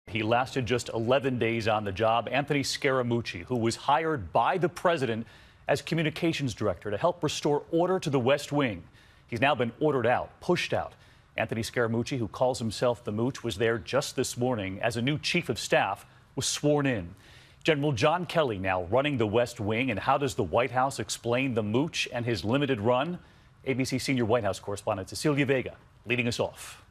He lasted just 11 days on the job. Anthony Scaramucci, who was hired by the president as communications director to help restore order to the West Wing. He's now been ordered out, pushed out. Anthony Scaramucci, who calls himself the Mooch, was there just this morning as a new chief of staff was sworn in. General John Kelly now running the West Wing. And how does the White House explain the Mooch and his limited run? ABC senior White House correspondent Cecilia Vega leading us off.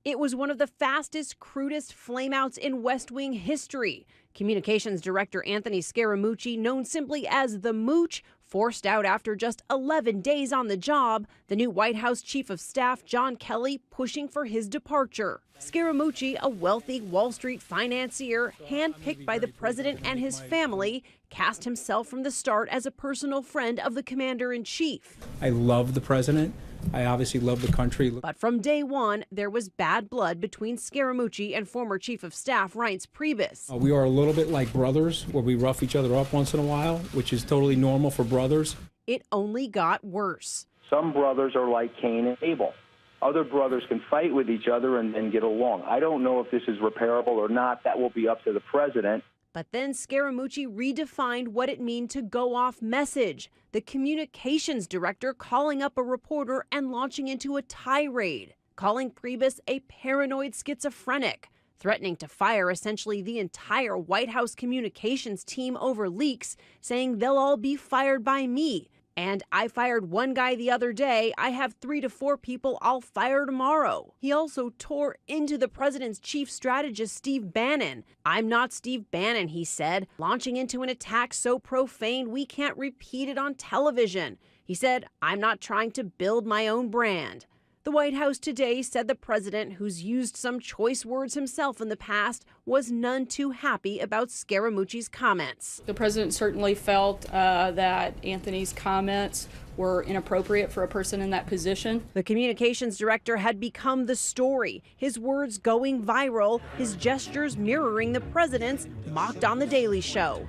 It was one of the fastest, crudest flameouts in West Wing history. Communications Director Anthony Scaramucci, known simply as the Mooch, forced out after just 11 days on the job. The new White House Chief of Staff, John Kelly, pushing for his departure. Scaramucci, a wealthy Wall Street financier, handpicked by the president and his family, cast himself from the start as a personal friend of the commander-in-chief. I love the president. I obviously love the country. But from day one, there was bad blood between Scaramucci and former Chief of Staff Reince Priebus. We are a little bit like brothers, where we rough each other up once in a while, which is totally normal for brothers. It only got worse. Some brothers are like Cain and Abel. Other brothers can fight with each other and get along. I don't know if this is repairable or not. That will be up to the president. But then Scaramucci redefined what it meant to go off message. The communications director calling up a reporter and launching into a tirade, calling Priebus a paranoid schizophrenic, threatening to fire essentially the entire White House communications team over leaks, saying they'll all be fired by me. And I fired one guy the other day. I have 3 to 4 people I'll fire tomorrow. He also tore into the president's chief strategist, Steve Bannon. I'm not Steve Bannon, he said, launching into an attack so profane we can't repeat it on television. He said, I'm not trying to build my own brand. The White House today said the president, who's used some choice words himself in the past, was none too happy about Scaramucci's comments. The president certainly felt that Anthony's comments were inappropriate for a person in that position. The communications director had become the story, his words going viral, his gestures mirroring the president's, mocked on The Daily Show.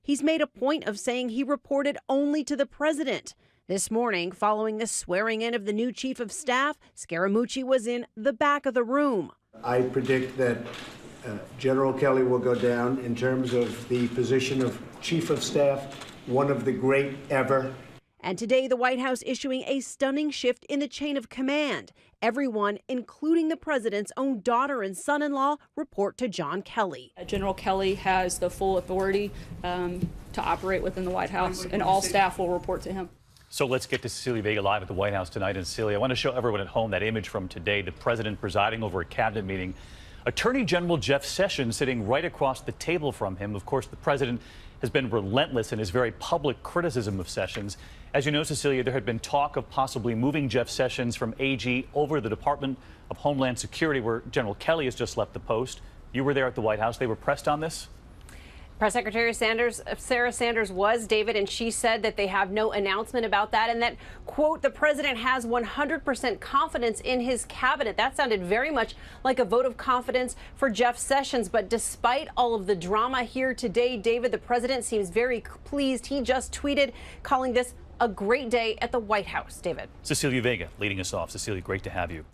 He's made a point of saying he reported only to the president. This morning, following the swearing in of the new chief of staff, Scaramucci was in the back of the room. I predict that General Kelly will go down in terms of the position of chief of staff, one of the great ever. And today, the White House issuing a stunning shift in the chain of command. Everyone, including the president's own daughter and son-in-law, report to John Kelly. General Kelly has the full authority to operate within the White House, and all staff will report to him. So let's get to Cecilia Vega live at the White House tonight. And Cecilia, I want to show everyone at home that image from today, the president presiding over a cabinet meeting. Attorney General Jeff Sessions sitting right across the table from him. Of course, the president has been relentless in his very public criticism of Sessions. As you know, Cecilia, there had been talk of possibly moving Jeff Sessions from AG over to the Department of Homeland Security, where General Kelly has just left the post. You were there at the White House. They were pressed on this? Press Secretary Sarah Sanders was, David, and she said that they have no announcement about that and that, quote, the president has 100% confidence in his cabinet. That sounded very much like a vote of confidence for Jeff Sessions. But despite all of the drama here today, David, the president seems very pleased. He just tweeted calling this a great day at the White House. David. Cecilia Vega leading us off. Cecilia, great to have you.